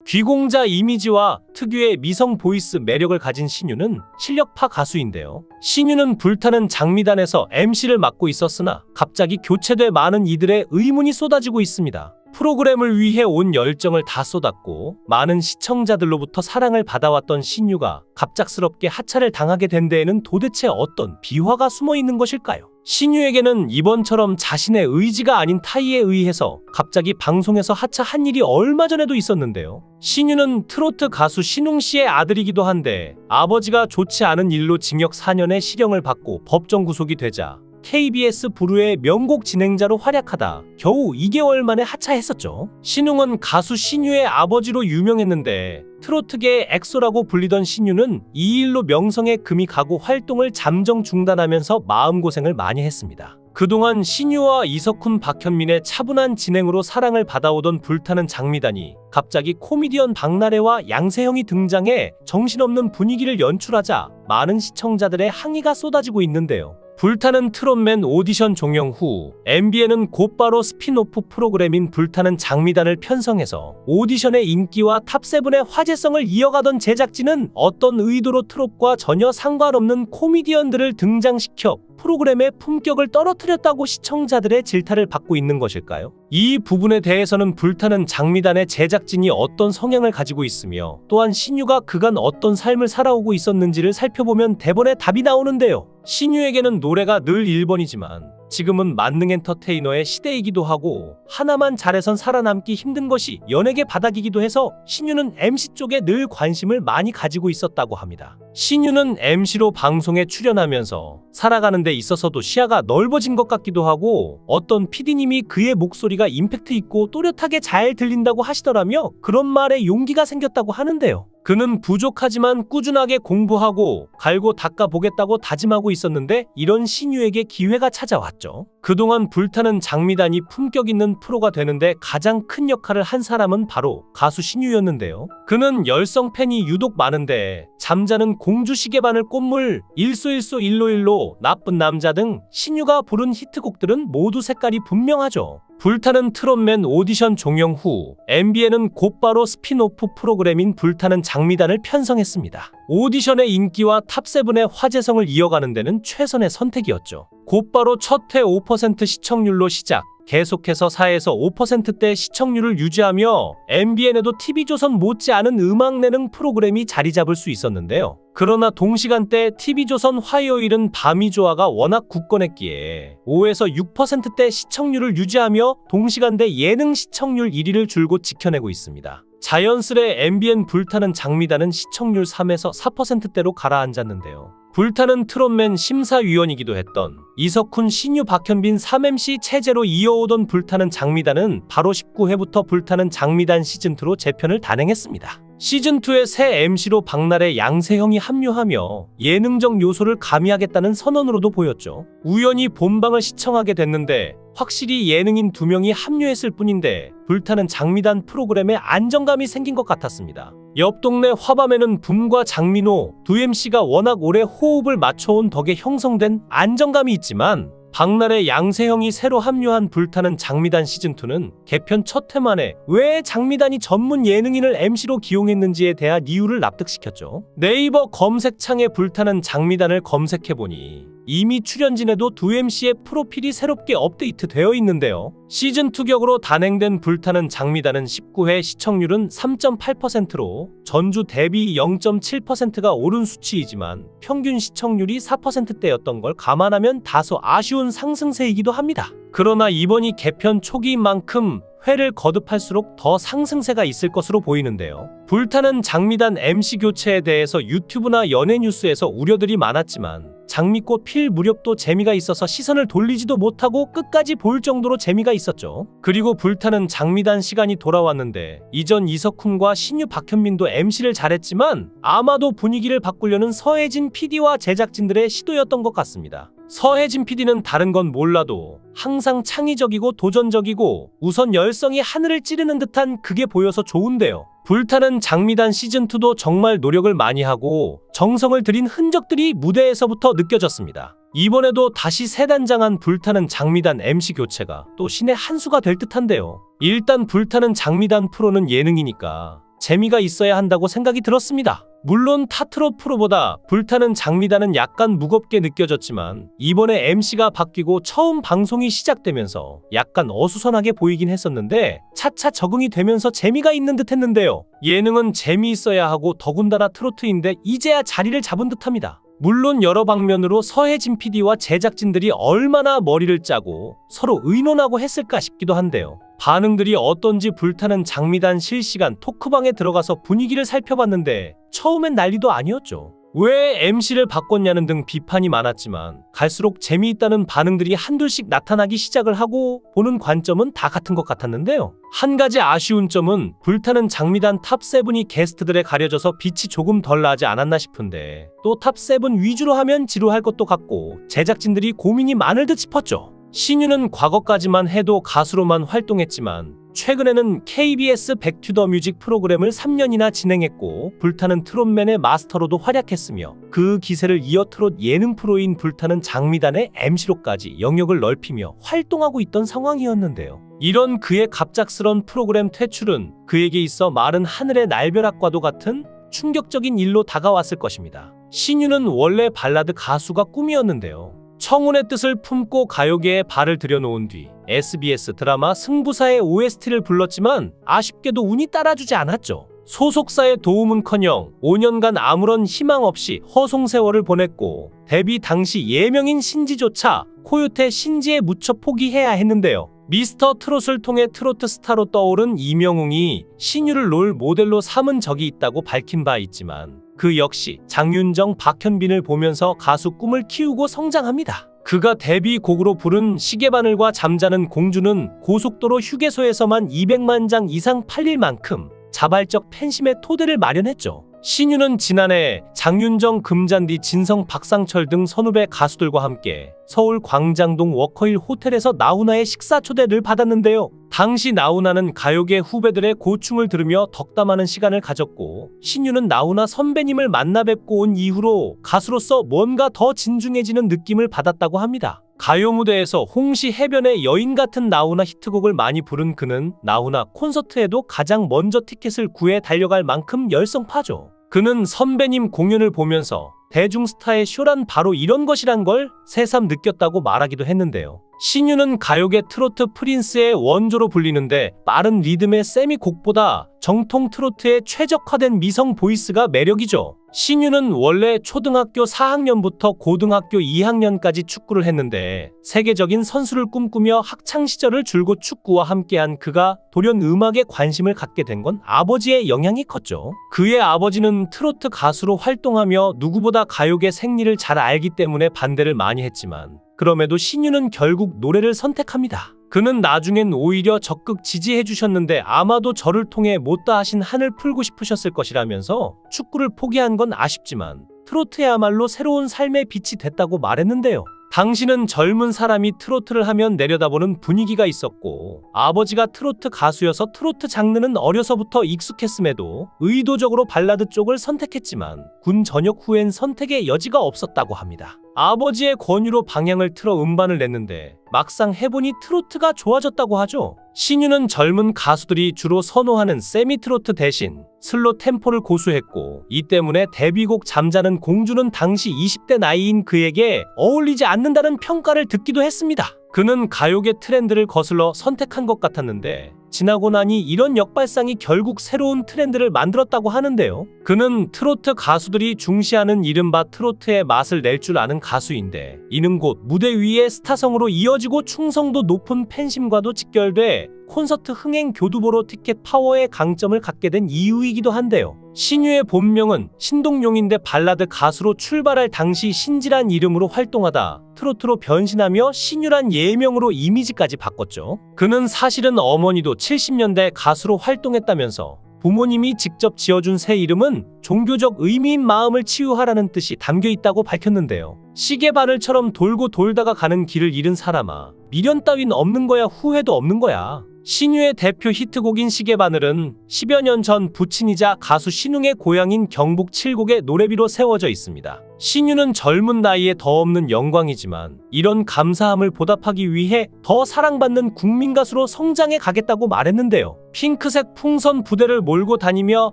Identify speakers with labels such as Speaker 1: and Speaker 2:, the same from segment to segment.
Speaker 1: 귀공자 이미지와 특유의 미성 보이스 매력을 가진 신유는 실력파 가수인데요. 신유는 불타는 장미단에서 MC를 맡고 있었으나 갑자기 교체돼 많은 이들의 의문이 쏟아지고 있습니다. 프로그램을 위해 온 열정을 다 쏟았고 많은 시청자들로부터 사랑을 받아왔던 신유가 갑작스럽게 하차를 당하게 된 데에는 도대체 어떤 비화가 숨어 있는 것일까요? 신유에게는 이번처럼 자신의 의지가 아닌 타의에 의해서 갑자기 방송에서 하차한 일이 얼마 전에도 있었는데요. 신유는 트로트 가수 신웅 씨의 아들이기도 한데 아버지가 좋지 않은 일로 징역 4년의 실형을 받고 법정 구속이 되자 KBS 부르의 명곡 진행자로 활약하다 겨우 2개월 만에 하차했었죠. 신웅은 가수 신유의 아버지로 유명했는데 트로트계의 엑소라고 불리던 신유는 이 일로 명성에 금이 가고 활동을 잠정 중단하면서 마음고생을 많이 했습니다. 그동안 신유와 이석훈, 박현민의 차분한 진행으로 사랑을 받아오던 불타는 장미단이 갑자기 코미디언 박나래와 양세형이 등장해 정신없는 분위기를 연출하자 많은 시청자들의 항의가 쏟아지고 있는데요. 불타는 트롯맨 오디션 종영 후 MBN은 곧바로 스핀오프 프로그램인 불타는 장미단을 편성해서 오디션의 인기와 탑7의 화제성을 이어가던 제작진은 어떤 의도로 트롯과 전혀 상관없는 코미디언들을 등장시켜 프로그램의 품격을 떨어뜨렸다고 시청자들의 질타를 받고 있는 것일까요? 이 부분에 대해서는 불타는 장미단의 제작진이 어떤 성향을 가지고 있으며 또한 신유가 그간 어떤 삶을 살아오고 있었는지를 살펴보면 대본에 답이 나오는데요. 신유에게는 노래가 늘 1번이지만 지금은 만능 엔터테이너의 시대이기도 하고 하나만 잘해선 살아남기 힘든 것이 연예계 바닥이기도 해서 신유는 MC 쪽에 늘 관심을 많이 가지고 있었다고 합니다. 신유는 MC로 방송에 출연하면서 살아가는 데 있어서도 시야가 넓어진 것 같기도 하고 어떤 PD님이 그의 목소리가 임팩트 있고 또렷하게 잘 들린다고 하시더라며 그런 말에 용기가 생겼다고 하는데요. 그는 부족하지만 꾸준하게 공부하고 갈고 닦아보겠다고 다짐하고 있었는데 이런 신유에게 기회가 찾아왔죠. 그동안 불타는 장미단이 품격 있는 프로가 되는데 가장 큰 역할을 한 사람은 바로 가수 신유였는데요. 그는 열성 팬이 유독 많은데 잠자는 공주 시계바늘 꽃물, 일소일소 일로일로, 나쁜 남자 등 신유가 부른 히트곡들은 모두 색깔이 분명하죠. 불타는 트롯맨 오디션 종영 후 MBN은 곧바로 스핀오프 프로그램인 불타는 장미단을 편성했습니다. 오디션의 인기와 탑7의 화제성을 이어가는 데는 최선의 선택이었죠. 곧바로 첫 회 5% 시청률로 시작, 계속해서 4에서 5%대 시청률을 유지하며 MBN에도 TV조선 못지않은 음악 예능 프로그램이 자리 잡을 수 있었는데요. 그러나 동시간대 TV조선 화요일은 밤이 좋아가 워낙 굳건했기에 5에서 6%대 시청률을 유지하며 동시간대 예능 시청률 1위를 줄곧 지켜내고 있습니다. 자연스레 MBN 불타는 장미단은 시청률 3에서 4%대로 가라앉았는데요. 불타는 트롯맨 심사위원이기도 했던 이석훈, 신유, 박현빈 3MC 체제로 이어오던 불타는 장미단은 바로 19회부터 불타는 장미단 시즌2로 재편을 단행했습니다. 시즌2의 새 MC로 박나래, 양세형이 합류하며 예능적 요소를 가미하겠다는 선언으로도 보였죠. 우연히 본방을 시청하게 됐는데 확실히 예능인 2명이 합류했을 뿐인데 불타는 장미단 프로그램에 안정감이 생긴 것 같았습니다. 옆 동네 화밤에는 붐과 장민호 두 MC가 워낙 오래 호흡을 맞춰온 덕에 형성된 안정감이 있지만 박나래, 양세형이 새로 합류한 불타는 장미단 시즌2는 개편 첫 회 만에 왜 장미단이 전문 예능인을 MC로 기용했는지에 대한 이유를 납득시켰죠. 네이버 검색창에 불타는 장미단을 검색해보니 이미 출연진에도 두 MC의 프로필이 새롭게 업데이트되어 있는데요. 시즌2 격으로 단행된 불타는 장미단은 19회 시청률은 3.8%로 전주 대비 0.7%가 오른 수치이지만 평균 시청률이 4%대였던 걸 감안하면 다소 아쉬운 상승세이기도 합니다. 그러나 이번이 개편 초기인 만큼 회를 거듭할수록 더 상승세가 있을 것으로 보이는데요. 불타는 장미단 MC 교체에 대해서 유튜브나 연예뉴스에서 우려들이 많았지만 장미꽃 필 무렵도 재미가 있어서 시선을 돌리지도 못하고 끝까지 볼 정도로 재미가 있었죠. 그리고 불타는 장미단 시간이 돌아왔는데 이전 이석훈과 신유, 박현민도 MC를 잘했지만 아마도 분위기를 바꾸려는 서혜진 PD와 제작진들의 시도였던 것 같습니다. 서혜진 PD는 다른 건 몰라도 항상 창의적이고 도전적이고 우선 열성이 하늘을 찌르는 듯한 그게 보여서 좋은데요. 불타는 장미단 시즌2도 정말 노력을 많이 하고 정성을 들인 흔적들이 무대에서부터 느껴졌습니다. 이번에도 다시 새 단장한 불타는 장미단 MC 교체가 또 신의 한 수가 될 듯한데요. 일단 불타는 장미단 프로는 예능이니까 재미가 있어야 한다고 생각이 들었습니다. 물론 타트롯 프로보다 불타는 장미단은 약간 무겁게 느껴졌지만 이번에 MC가 바뀌고 처음 방송이 시작되면서 약간 어수선하게 보이긴 했었는데 차차 적응이 되면서 재미가 있는 듯 했는데요. 예능은 재미있어야 하고 더군다나 트로트인데 이제야 자리를 잡은 듯합니다. 물론 여러 방면으로 서혜진 PD와 제작진들이 얼마나 머리를 짜고 서로 의논하고 했을까 싶기도 한데요. 반응들이 어떤지 불타는 장미단 실시간 토크방에 들어가서 분위기를 살펴봤는데 처음엔 난리도 아니었죠. 왜 MC를 바꿨냐는 등 비판이 많았지만 갈수록 재미있다는 반응들이 한둘씩 나타나기 시작을 하고 보는 관점은 다 같은 것 같았는데요. 한 가지 아쉬운 점은 불타는 장미단 탑7이 게스트들에 가려져서 빛이 조금 덜 나지 않았나 싶은데 또 탑7 위주로 하면 지루할 것도 같고 제작진들이 고민이 많을 듯 싶었죠. 신유는 과거까지만 해도 가수로만 활동했지만 최근에는 KBS 백투더뮤직 프로그램을 3년이나 진행했고 불타는 트롯맨의 마스터로도 활약했으며 그 기세를 이어 트롯 예능 프로인 불타는 장미단의 MC로까지 영역을 넓히며 활동하고 있던 상황이었는데요. 이런 그의 갑작스런 프로그램 퇴출은 그에게 있어 마른 하늘의 날벼락과도 같은 충격적인 일로 다가왔을 것입니다. 신유는 원래 발라드 가수가 꿈이었는데요. 청혼의 뜻을 품고 가요계에 발을 들여놓은 뒤 SBS 드라마 승부사의 OST를 불렀지만 아쉽게도 운이 따라주지 않았죠. 소속사의 도움은커녕 5년간 아무런 희망 없이 허송세월을 보냈고 데뷔 당시 예명인 신지조차 코요태 신지에 묻혀 포기해야 했는데요. 미스터 트롯을 통해 트로트 스타로 떠오른 이명웅이 신유를 롤 모델로 삼은 적이 있다고 밝힌 바 있지만 그 역시 장윤정, 박현빈을 보면서 가수 꿈을 키우고 성장합니다. 그가 데뷔곡으로 부른 시계바늘과 잠자는 공주는 고속도로 휴게소에서만 200만 장 이상 팔릴 만큼 자발적 팬심의 토대를 마련했죠. 신유는 지난해 장윤정, 금잔디, 진성, 박상철 등 선후배 가수들과 함께 서울 광장동 워커힐 호텔에서 나훈아의 식사 초대를 받았는데요. 당시 나훈아는 가요계 후배들의 고충을 들으며 덕담하는 시간을 가졌고 신유는 나훈아 선배님을 만나 뵙고 온 이후로 가수로서 뭔가 더 진중해지는 느낌을 받았다고 합니다. 가요 무대에서 홍시 해변의 여인 같은 나훈아 히트곡을 많이 부른 그는 나훈아 콘서트에도 가장 먼저 티켓을 구해 달려갈 만큼 열성파죠. 그는 선배님 공연을 보면서 대중스타의 쇼란 바로 이런 것이란 걸 새삼 느꼈다고 말하기도 했는데요. 신유는 가요계 트로트 프린스의 원조로 불리는데 빠른 리듬의 세미 곡보다 정통 트로트에 최적화된 미성 보이스가 매력이죠. 신유는 원래 초등학교 4학년부터 고등학교 2학년까지 축구를 했는데 세계적인 선수를 꿈꾸며 학창시절을 줄곧 축구와 함께한 그가 돌연 음악에 관심을 갖게 된 건 아버지의 영향이 컸죠. 그의 아버지는 트로트 가수로 활동하며 누구보다 가요계 생리를 잘 알기 때문에 반대를 많이 했지만 그럼에도 신유는 결국 노래를 선택합니다. 그는 나중엔 오히려 적극 지지해 주셨는데 아마도 저를 통해 못다 하신 한을 풀고 싶으셨을 것이라면서 축구를 포기한 건 아쉽지만 트로트야말로 새로운 삶의 빛이 됐다고 말했는데요. 당시는 젊은 사람이 트로트를 하면 내려다보는 분위기가 있었고 아버지가 트로트 가수여서 트로트 장르는 어려서부터 익숙했음에도 의도적으로 발라드 쪽을 선택했지만 군 전역 후엔 선택의 여지가 없었다고 합니다. 아버지의 권유로 방향을 틀어 음반을 냈는데 막상 해보니 트로트가 좋아졌다고 하죠. 신유는 젊은 가수들이 주로 선호하는 세미트로트 대신 슬로 템포를 고수했고 이 때문에 데뷔곡 잠자는 공주는 당시 20대 나이인 그에게 어울리지 않는다는 평가를 듣기도 했습니다. 그는 가요계 트렌드를 거슬러 선택한 것 같았는데 지나고 나니 이런 역발상이 결국 새로운 트렌드를 만들었다고 하는데요. 그는 트로트 가수들이 중시하는 이른바 트로트의 맛을 낼 줄 아는 가수인데 이는 곧 무대 위의 스타성으로 이어지고 충성도 높은 팬심과도 직결돼 콘서트 흥행 교두보로 티켓 파워의 강점을 갖게 된 이유이기도 한데요. 신유의 본명은 신동용인데 발라드 가수로 출발할 당시 신지란 이름으로 활동하다 트로트로 변신하며 신유란 예명으로 이미지까지 바꿨죠. 그는 사실은 어머니도 70년대 가수로 활동했다면서 부모님이 직접 지어준 새 이름은 종교적 의미인 마음을 치유하라는 뜻이 담겨 있다고 밝혔는데요. 시계바늘처럼 돌고 돌다가 가는 길을 잃은 사람아, 미련 따윈 없는 거야, 후회도 없는 거야. 신유의 대표 히트곡인 시계바늘은 10여 년 전 부친이자 가수 신웅의 고향인 경북 칠곡의 노래비로 세워져 있습니다. 신유는 젊은 나이에 더 없는 영광이지만 이런 감사함을 보답하기 위해 더 사랑받는 국민 가수로 성장해 가겠다고 말했는데요. 핑크색 풍선 부대를 몰고 다니며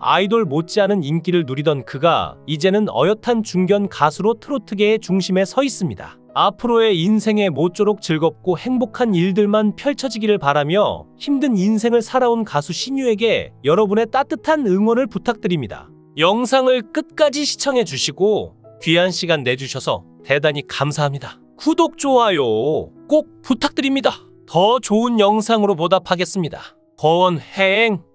Speaker 1: 아이돌 못지않은 인기를 누리던 그가 이제는 어엿한 중견 가수로 트로트계의 중심에 서 있습니다. 앞으로의 인생에 모쪼록 즐겁고 행복한 일들만 펼쳐지기를 바라며 힘든 인생을 살아온 가수 신유에게 여러분의 따뜻한 응원을 부탁드립니다. 영상을 끝까지 시청해 주시고 귀한 시간 내주셔서 대단히 감사합니다. 구독, 좋아요 꼭 부탁드립니다. 더 좋은 영상으로 보답하겠습니다. 권행